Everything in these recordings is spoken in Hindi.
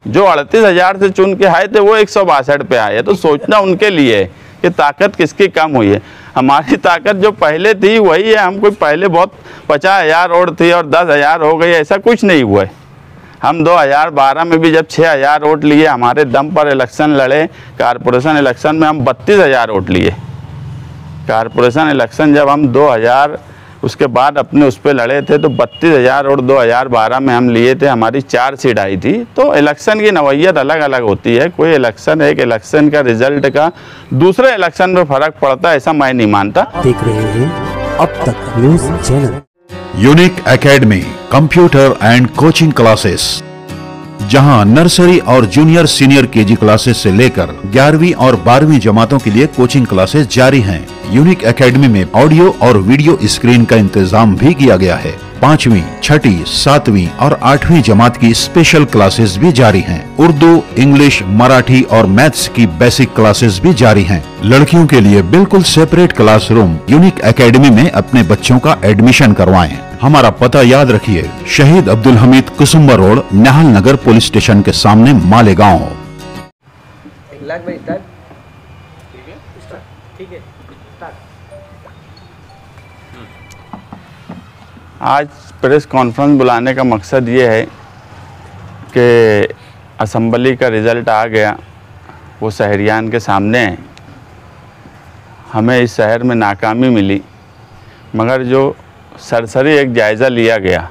जो 38,000 से चुन के आए थे वो 162 पे आए। तो सोचना उनके लिए है कि ताकत किसकी कम हुई है। हमारी ताकत जो पहले थी वही है। हम कोई पहले बहुत 50,000 वोट थी और 10,000 हो गई, ऐसा कुछ नहीं हुआ है। हम 2012 में भी जब 6,000 वोट लिए, हमारे दम पर इलेक्शन लड़े, कारपोरेशन इलेक्शन में हम 32,000 वोट लिए। कारपोरेशन इलेक्शन जब हम 2000 उसके बाद अपने उस पर लड़े थे तो 32,000 वोट 2012 में हम लिए थे, हमारी 4 सीट आई थी। तो इलेक्शन की नवैयत अलग अलग होती है। कोई इलेक्शन, एक इलेक्शन का रिजल्ट का दूसरे इलेक्शन में फ़र्क पड़ता है, ऐसा मैं नहीं मानता। देख रहे हैं अब तक news channel. Unique academy computer and coaching classes, जहां नर्सरी और जूनियर सीनियर केजी क्लासेस से लेकर 11वीं और 12वीं जमातों के लिए कोचिंग क्लासेस जारी हैं। यूनिक एकेडमी में ऑडियो और वीडियो स्क्रीन का इंतजाम भी किया गया है। 5वीं, 6ठी, 7वीं और 8वीं जमात की स्पेशल क्लासेस भी जारी हैं। उर्दू, इंग्लिश, मराठी और मैथ्स की बेसिक क्लासेस भी जारी हैं। लड़कियों के लिए बिल्कुल सेपरेट क्लासरूम। यूनिक एकेडमी में अपने बच्चों का एडमिशन करवाएं। हमारा पता याद रखिए, शहीद अब्दुल हमीद कुसुम्बा रोड, निहाल नगर पुलिस स्टेशन के सामने, मालेगांव। आज प्रेस कॉन्फ्रेंस बुलाने का मकसद ये है कि असम्बली का रिज़ल्ट आ गया, वो शहरियान के सामने है। हमें इस शहर में नाकामी मिली, मगर जो सरसरी एक जायज़ा लिया गया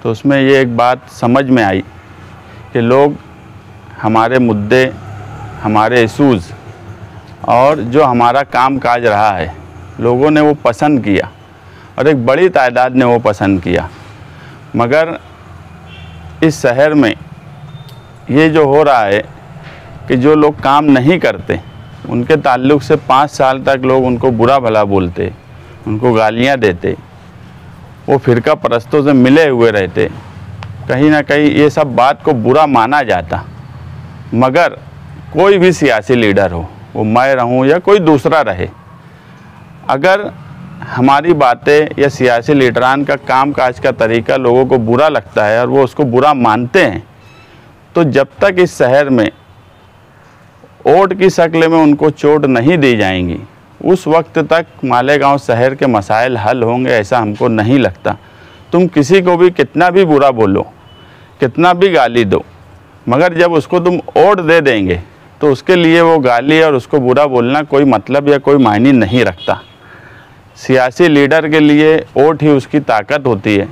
तो उसमें ये एक बात समझ में आई कि लोग हमारे मुद्दे, हमारे इशूज़ और जो हमारा काम काज रहा है, लोगों ने वो पसंद किया और एक बड़ी तादाद ने वो पसंद किया। मगर इस शहर में ये जो हो रहा है कि जो लोग काम नहीं करते उनके ताल्लुक़ से 5 साल तक लोग उनको बुरा भला बोलते, उनको गालियाँ देते, वो फ़िरका परस्तों से मिले हुए रहते। कहीं ना कहीं ये सब बात को बुरा माना जाता। मगर कोई भी सियासी लीडर हो, वो मैं रहूं या कोई दूसरा रहे, अगर हमारी बातें या सियासी लीडरान का काम काज का तरीका लोगों को बुरा लगता है और वो उसको बुरा मानते हैं, तो जब तक इस शहर में वोट की शक्ल में उनको चोट नहीं दी जाएंगी, उस वक्त तक मालेगांव शहर के मसाइल हल होंगे ऐसा हमको नहीं लगता। तुम किसी को भी कितना भी बुरा बोलो, कितना भी गाली दो, मगर जब उसको तुम वोट दे देंगे तो उसके लिए वो गाली और उसको बुरा बोलना कोई मतलब या कोई मायने नहीं रखता। सियासी लीडर के लिए वोट ही उसकी ताकत होती है,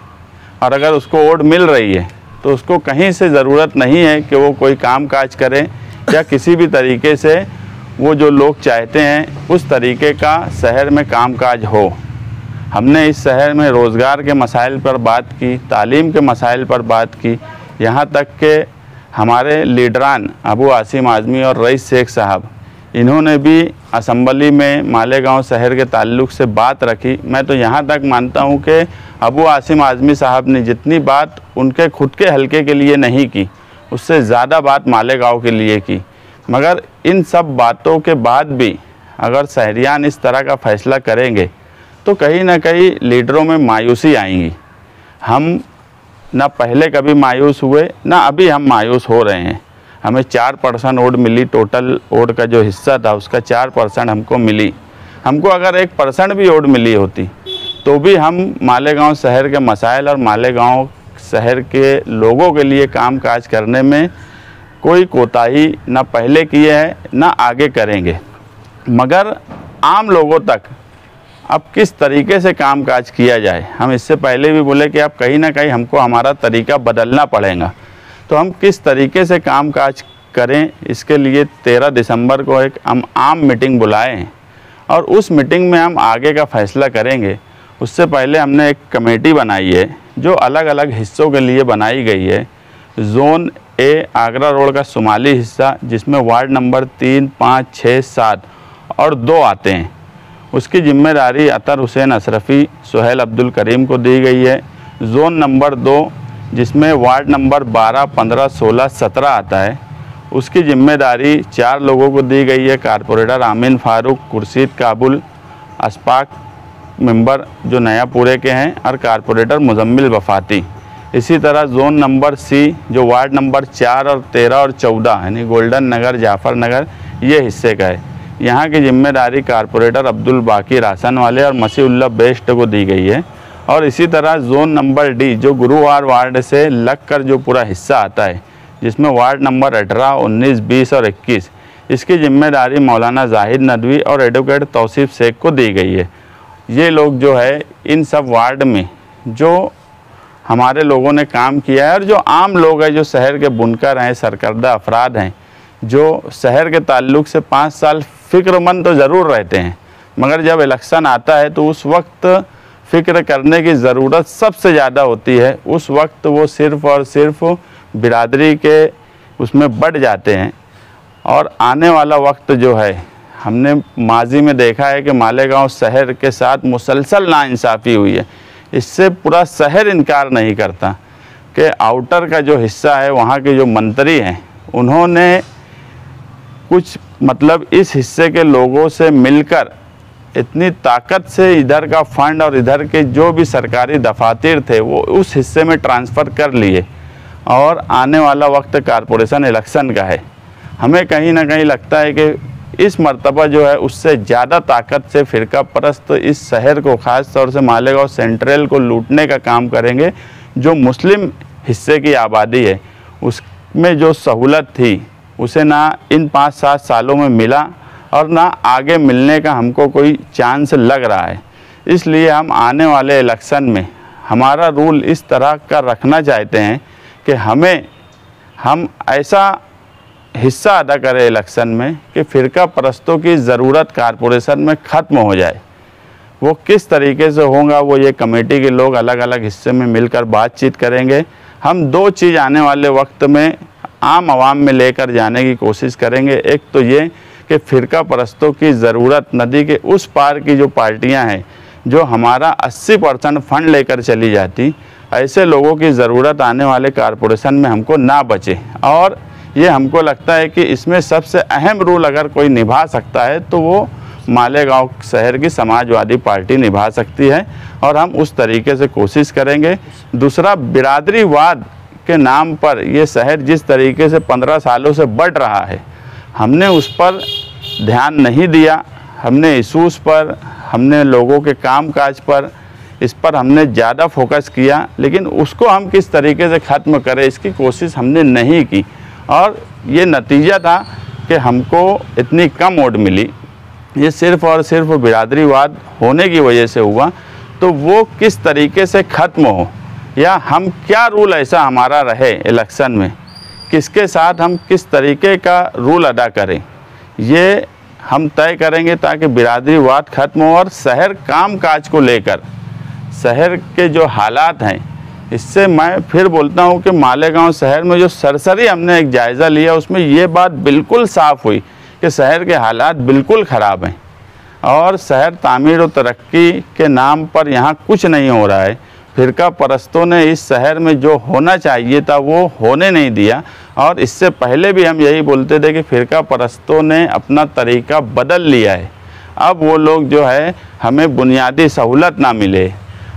और अगर उसको वोट मिल रही है तो उसको कहीं से ज़रूरत नहीं है कि वो कोई काम काज करे या किसी भी तरीके से वो जो लोग चाहते हैं उस तरीके का शहर में कामकाज हो। हमने इस शहर में रोज़गार के मसाइल पर बात की, तालीम के मसाइल पर बात की, यहाँ तक कि हमारे लीडरान अबू आसिम आज़मी और रईस शेख साहब, इन्होंने भी असम्बली में मालेगांव शहर के ताल्लुक़ से बात रखी। मैं तो यहाँ तक मानता हूँ कि अबू आसिम आज़मी साहब ने जितनी बात उनके खुद के हलके के लिए नहीं की, उससे ज़्यादा बात मालेगांव के लिए की। मगर इन सब बातों के बाद भी अगर शहरियान इस तरह का फ़ैसला करेंगे तो कहीं ना कहीं लीडरों में मायूसी आएंगी। हम ना पहले कभी मायूस हुए, ना अभी हम मायूस हो रहे हैं। हमें 4% वोट मिली, टोटल वोट का जो हिस्सा था उसका 4% हमको मिली। हमको अगर 1% भी वोट मिली होती तो भी हम मालेगांव शहर के मसाइल और मालेगांव शहर के लोगों के लिए काम काज करने में कोई कोताही ना पहले किए है ना आगे करेंगे। मगर आम लोगों तक अब किस तरीके से काम काज किया जाए, हम इससे पहले भी बोले कि अब कहीं ना कहीं हमको हमारा तरीका बदलना पड़ेगा। तो हम किस तरीके से काम काज करें, इसके लिए 13 दिसंबर को एक हम आम मीटिंग बुलाए हैं और उस मीटिंग में हम आगे का फ़ैसला करेंगे। उससे पहले हमने एक कमेटी बनाई है जो अलग अलग हिस्सों के लिए बनाई गई है। जोन ए आगरा रोड का शुमाली हिस्सा, जिसमें वार्ड नंबर 3, 5, 6, 7 और 2 आते हैं, उसकी जिम्मेदारी अतर हुसैन अशरफी, सुहेल अब्दुल करीम को दी गई है। जोन नंबर 2, जिसमें वार्ड नंबर 12, 15, 16, 17 आता है, उसकी जिम्मेदारी 4 लोगों को दी गई है। कारपोरेटर आमीन फारूक, खुर्शीद काबुल, अशफाक मेंबर जो नया पूरे के हैं, और कारपोरेटर मुजम्मिल वफाती। इसी तरह जोन नंबर सी जो वार्ड नंबर 4 और 13 और 14 यानी गोल्डन नगर, जाफर नगर ये हिस्से का है। यहाँ की जिम्मेदारी कारपोरेटर अब्दुल बाकी रासन वाले और मसीउल्लाह बेस्ट को दी गई है। और इसी तरह जोन नंबर डी जो गुरुवार वार्ड से लगकर जो पूरा हिस्सा आता है, जिसमें वार्ड नंबर 18, 19, 20 और 21, इसकी जिम्मेदारी मौलाना जाहिद नदवी और एडवोकेट तौसीफ शेख को दी गई है। ये लोग जो है इन सब वार्ड में जो हमारे लोगों ने काम किया है और जो आम लोग हैं, जो शहर के बुनकर हैं, सरकर्दा अफराद हैं, जो शहर के ताल्लुक़ से 5 साल फ़िक्रमंद तो ज़रूर रहते हैं, मगर जब इलेक्शन आता है तो उस वक्त फ़िक्र करने की ज़रूरत सबसे ज़्यादा होती है। उस वक्त वो सिर्फ़ और सिर्फ बिरादरी के उसमें बढ़ जाते हैं। और आने वाला वक्त जो है, हमने माजी में देखा है कि मालेगांव शहर के साथ मुसलसल नाइंसाफ़ी हुई है। इससे पूरा शहर इनकार नहीं करता कि आउटर का जो हिस्सा है, वहाँ के जो मंत्री हैं, उन्होंने कुछ मतलब इस हिस्से के लोगों से मिलकर इतनी ताकत से इधर का फंड और इधर के जो भी सरकारी दफातर थे वो उस हिस्से में ट्रांसफ़र कर लिए। और आने वाला वक्त कारपोरेशन इलेक्शन का है। हमें कहीं ना कहीं लगता है कि इस मर्तबा जो है उससे ज़्यादा ताकत से फ़िरका परस्त इस शहर को, ख़ास तौर से मालेगांव सेंट्रल को लूटने का काम करेंगे। जो मुस्लिम हिस्से की आबादी है उसमें जो सहूलत थी उसे ना इन 5-7 सालों में मिला और ना आगे मिलने का हमको कोई चांस लग रहा है। इसलिए हम आने वाले इलेक्शन में हमारा रूल इस तरह का रखना चाहते हैं कि हम ऐसा हिस्सा अदा करें इलेक्शन में कि फ़िरका परस्तों की ज़रूरत कारपोरेशन में ख़त्म हो जाए। वो किस तरीके से होगा वो ये कमेटी के लोग अलग अलग हिस्से में मिलकर बातचीत करेंगे। हम 2 चीज़ आने वाले वक्त में आम आवाम में लेकर जाने की कोशिश करेंगे। एक तो ये कि फ़िरका परस्तों की ज़रूरत नदी के उस पार की जो पार्टियां हैं, जो हमारा 80% फंड लेकर चली जाती, ऐसे लोगों की ज़रूरत आने वाले कारपोरेशन में हमको ना बचे। और ये हमको लगता है कि इसमें सबसे अहम रोल अगर कोई निभा सकता है तो वो मालेगांव शहर की समाजवादी पार्टी निभा सकती है और हम उस तरीके से कोशिश करेंगे। दूसरा, बिरादरीवाद के नाम पर ये शहर जिस तरीके से 15 सालों से बढ़ रहा है, हमने उस पर ध्यान नहीं दिया। हमने इशूज़ पर, हमने लोगों के कामकाज पर, इस पर हमने ज़्यादा फोकस किया, लेकिन उसको हम किस तरीके से ख़त्म करें इसकी कोशिश हमने नहीं की। और ये नतीजा था कि हमको इतनी कम वोट मिली। ये सिर्फ़ और सिर्फ बिरादरीवाद होने की वजह से हुआ। तो वो किस तरीके से ख़त्म हो, या हम क्या रूल ऐसा हमारा रहे इलेक्शन में, किसके साथ हम किस तरीके का रूल अदा करें, ये हम तय करेंगे ताकि बिरादरीवाद ख़त्म हो। और शहर काम काज को लेकर शहर के जो हालात हैं, इससे मैं फिर बोलता हूँ कि मालेगांव शहर में जो सरसरी हमने एक जायज़ा लिया उसमें ये बात बिल्कुल साफ़ हुई कि शहर के हालात बिल्कुल ख़राब हैं और शहर तामीर और तरक्की के नाम पर यहाँ कुछ नहीं हो रहा है। फ़िरका परस्तों ने इस शहर में जो होना चाहिए था वो होने नहीं दिया। और इससे पहले भी हम यही बोलते थे कि फ़िरका परस्तों ने अपना तरीका बदल लिया है। अब वो लोग जो है हमें बुनियादी सहूलत ना मिले,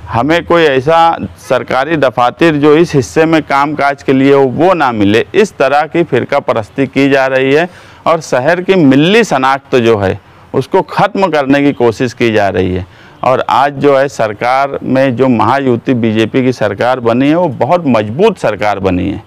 हमें कोई ऐसा सरकारी दफातर जो इस हिस्से में कामकाज के लिए हो वो ना मिले, इस तरह की फ़िरका परस्ती की जा रही है। और शहर की मिल्ली शनाख्त जो है उसको ख़त्म करने की कोशिश की जा रही है। और आज जो है सरकार में जो महायुति बीजेपी की सरकार बनी है वो बहुत मजबूत सरकार बनी है।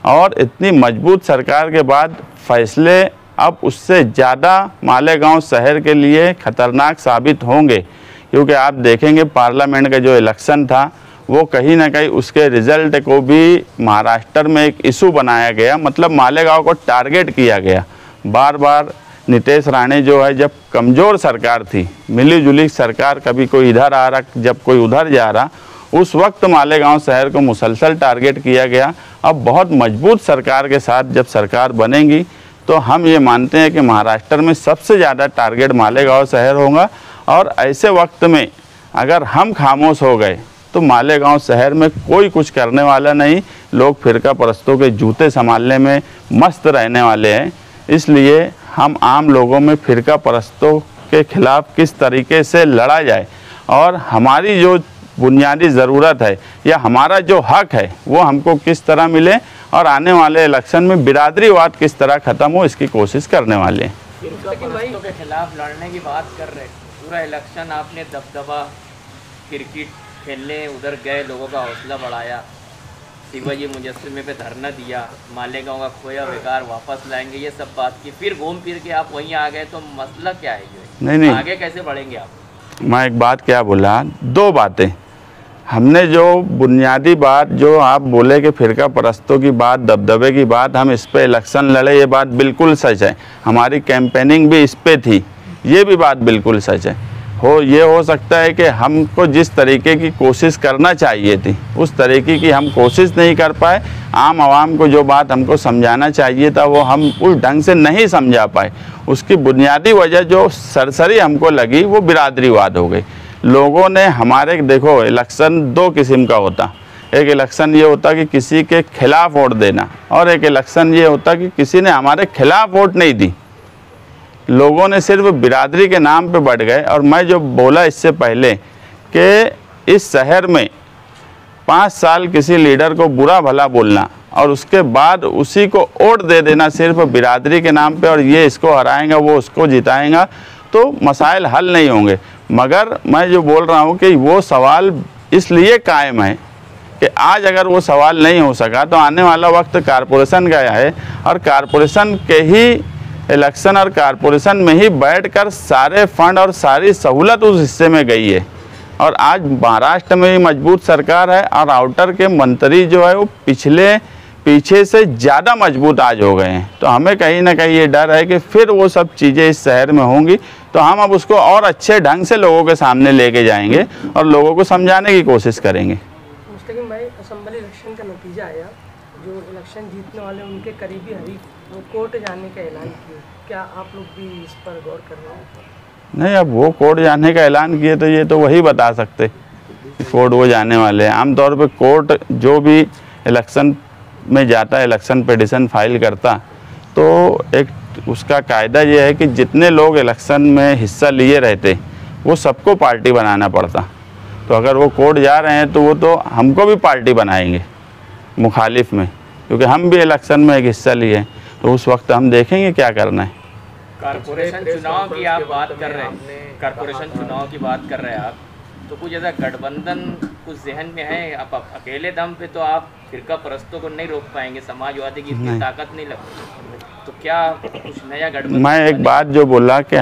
और इतनी मजबूत सरकार के बाद फैसले अब उससे ज़्यादा मालेगांव शहर के लिए ख़तरनाक साबित होंगे, क्योंकि आप देखेंगे पार्लियामेंट का जो इलेक्शन था वो कहीं ना कहीं उसके रिज़ल्ट को भी महाराष्ट्र में एक इशू बनाया गया। मतलब मालेगांव को टारगेट किया गया। बार बार नीतीश राणे जो है, जब कमज़ोर सरकार थी, मिली जुली सरकार, कभी कोई इधर आ रहा, जब कोई उधर जा रहा, उस वक्त मालेगांव शहर को मुसलसल टारगेट किया गया। अब बहुत मजबूत सरकार के साथ जब सरकार बनेगी तो हम ये मानते हैं कि महाराष्ट्र में सबसे ज़्यादा टारगेट मालेगांव शहर होगा। और ऐसे वक्त में अगर हम खामोश हो गए तो मालेगांव शहर में कोई कुछ करने वाला नहीं। लोग फ़िरका परस्तों के जूते संभालने में मस्त रहने वाले हैं। इसलिए हम आम लोगों में फ़िरका परस्तों के ख़िलाफ़ किस तरीके से लड़ा जाए और हमारी जो बुनियादी ज़रूरत है या हमारा जो हक है वो हमको किस तरह मिले और आने वाले इलेक्शन में बिरादरीवाद किस तरह ख़त्म हो, इसकी कोशिश करने वाले हैं। फिरकापरस्तों के खिलाफ लड़ने की बात कर रहे, पूरा इलेक्शन आपने दबदबा, क्रिकेट खेलने उधर गए, लोगों का हौसला बढ़ाया, शिवाजी मुजस्समे पे धरना दिया, मालेगांव का खोया बेकार वापस लाएंगे, ये सब बात की, फिर घूम फिर के आप वहीं आ गए, तो मसला क्या है ये? नहीं, आगे कैसे बढ़ेंगे आप? मैं एक बात क्या बोला, दो बातें हमने, जो बुनियादी बात जो आप बोले कि फिरका परस्तों की बात, दबदबे की बात, हम इस पे इलेक्शन लड़े, ये बात बिल्कुल सच है। हमारी कैंपेनिंग भी इस पे थी, ये भी बात बिल्कुल सच है। ये हो सकता है कि हमको जिस तरीके की कोशिश करना चाहिए थी उस तरीके की हम कोशिश नहीं कर पाए। आम आवाम को जो बात हमको समझाना चाहिए था वो हम उस ढंग से नहीं समझा पाए। उसकी बुनियादी वजह जो सरसरी हमको लगी वो बिरादरीवाद हो गई। लोगों ने हमारे, देखो इलेक्शन दो किस्म का होता, एक इलेक्शन ये होता कि किसी के खिलाफ वोट देना, और एक इलेक्शन ये होता कि किसी ने हमारे खिलाफ वोट नहीं दी। लोगों ने सिर्फ बिरादरी के नाम पे बढ़ गए। और मैं जो बोला इससे पहले कि इस शहर में 5 साल किसी लीडर को बुरा भला बोलना और उसके बाद उसी को वोट दे देना सिर्फ बिरादरी के नाम पे, और ये इसको हराएगा वो उसको जिताएगा, तो मसाइल हल नहीं होंगे। मगर मैं जो बोल रहा हूँ कि वो सवाल इसलिए कायम है कि आज अगर वो सवाल नहीं हो सका तो आने वाला वक्त कारपोरेशन का है, और कारपोरेशन के ही इलेक्शन और कारपोरेशन में ही बैठकर सारे फंड और सारी सहूलत उस हिस्से में गई है। और आज महाराष्ट्र में भी मजबूत सरकार है और आउटर के मंत्री जो है वो पीछे से ज़्यादा मजबूत आज हो गए हैं। तो हमें कहीं ना कहीं ये डर है कि फिर वो सब चीज़ें इस शहर में होंगी, तो हम अब उसको और अच्छे ढंग से लोगों के सामने लेके जाएंगे और लोगों को समझाने की कोशिश करेंगे। मुस्तकिम भाई, असेंबली इलेक्शन का नतीजा आया, जो इलेक्शन जीतने वाले उनके करीबी हरीफ वो कोर्ट जाने का ऐलान किए, क्या आप लोग भी इस पर गौर कर रहे हैं? नहीं, अब वो कोर्ट जाने का ऐलान किए तो ये तो वही बता सकते कोर्ट वो जाने वाले हैं। आमतौर पे कोर्ट जो भी इलेक्शन में जाता है, इलेक्शन पिटीशन फाइल करता, तो एक उसका कायदा ये है कि जितने लोग इलेक्शन में हिस्सा लिए रहते वो सबको पार्टी बनाना पड़ता। तो अगर वो कोर्ट जा रहे हैं तो वो तो हमको भी पार्टी बनाएंगे मुखालिफ में, क्योंकि हम भी इलेक्शन में एक हिस्सा लिए, तो उस वक्त हम देखेंगे क्या करना है। कारपोरेशन चुनाव की आप बात कर रहे हैं, कारपोरेशन चुनाव की बात कर रहे हैं आप, तो कुछ ऐसा गठबंधन कुछ जहन में है? आप अकेले दम पे तो आप फिरका परस्तों को नहीं रोक पाएंगे, समाजवादी की इतनी ताकत नहीं लगती, तो क्या कुछ नया गठबंधन? मैं एक बात जो बोला कि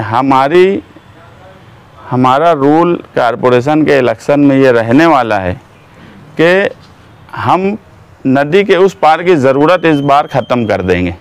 हमारा रूल कारपोरेशन के इलेक्शन में ये रहने वाला है कि हम नदी के उस पार की ज़रूरत इस बार ख़त्म कर देंगे,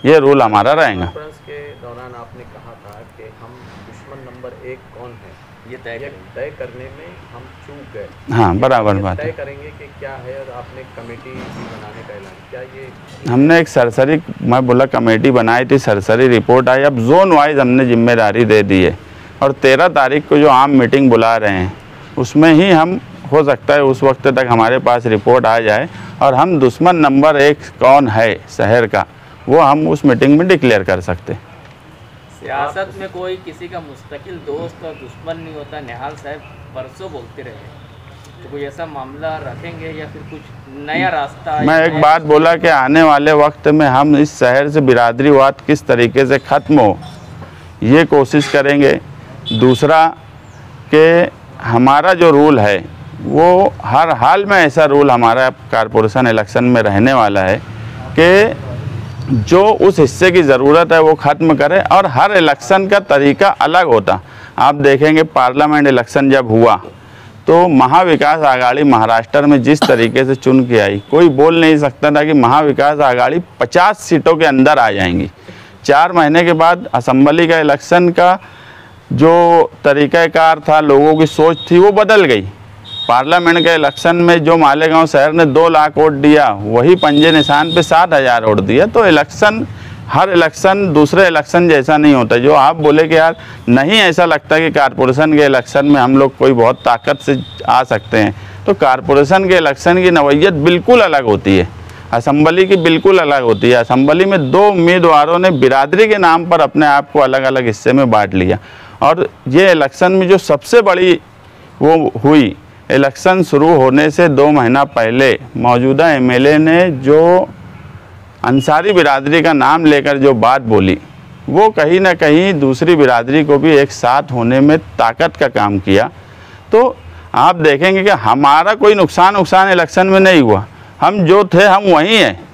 ये रूल हमारा रहेगा। कॉन्फ्रेंस के दौरान आपने कहा था कि हम दुश्मन नंबर 1 कौन है ये तय करने में हम चूक गए। हाँ, बराबर बात तय है। करेंगे कि क्या है, और आपने कमेटी भी बनाने का ऐलान, क्या ये हमने एक सरसरी, मैं बोला कमेटी बनाई थी, सरसरी रिपोर्ट आई, अब जोन वाइज हमने जिम्मेदारी दे दी है, और 13 तारीख को जो आम मीटिंग बुला रहे हैं उसमें ही हम, हो सकता है उस वक्त तक हमारे पास रिपोर्ट आ जाए और हम दुश्मन नंबर 1 कौन है शहर का वो हम उस मीटिंग में डिक्लेयर कर सकते। सियासत में कोई किसी का मुस्तकिल दोस्त और दुश्मन नहीं होता, निहाल साहब परसों बोलते रहे, तो कोई ऐसा मामला रखेंगे या फिर कुछ नया रास्ता? मैं एक बात बोला कि आने वाले वक्त में हम इस शहर से बिरादरीवाद किस तरीके से ख़त्म हो ये कोशिश करेंगे। दूसरा कि हमारा जो रूल है वो हर हाल में ऐसा रूल हमारा कारपोरेशन इलेक्शन में रहने वाला है कि जो उस हिस्से की ज़रूरत है वो ख़त्म करे, और हर इलेक्शन का तरीका अलग होता। आप देखेंगे पार्लियामेंट इलेक्शन जब हुआ तो महाविकास आघाड़ी महाराष्ट्र में जिस तरीके से चुन के आई, कोई बोल नहीं सकता था कि महाविकास आघाड़ी 50 सीटों के अंदर आ जाएंगी। 4 महीने के बाद असेंबली का इलेक्शन का जो तरीक़ाकार था, लोगों की सोच थी, वो बदल गई। पार्लियामेंट के इलेक्शन में जो मालेगांव शहर ने 2 लाख वोट दिया, वही पंजे निशान पे 7,000 वोट दिया। तो इलेक्शन, हर इलेक्शन दूसरे इलेक्शन जैसा नहीं होता। जो आप बोले कि यार नहीं ऐसा लगता कि कारपोरेशन के इलेक्शन में हम लोग कोई बहुत ताकत से आ सकते हैं, तो कारपोरेशन के इलेक्शन की नवैयत बिल्कुल अलग होती है, असेंबली की बिल्कुल अलग होती है। असेंबली में 2 उम्मीदवारों ने बिरादरी के नाम पर अपने आप को अलग अलग हिस्से में बांट लिया, और ये इलेक्शन में जो सबसे बड़ी वो हुई इलेक्शन शुरू होने से 2 महीना पहले मौजूदा एमएलए ने जो अंसारी बिरादरी का नाम लेकर जो बात बोली, वो कहीं ना कहीं दूसरी बिरादरी को भी एक साथ होने में ताकत का काम किया। तो आप देखेंगे कि हमारा कोई नुकसान इलेक्शन में नहीं हुआ, हम जो थे हम वहीं हैं।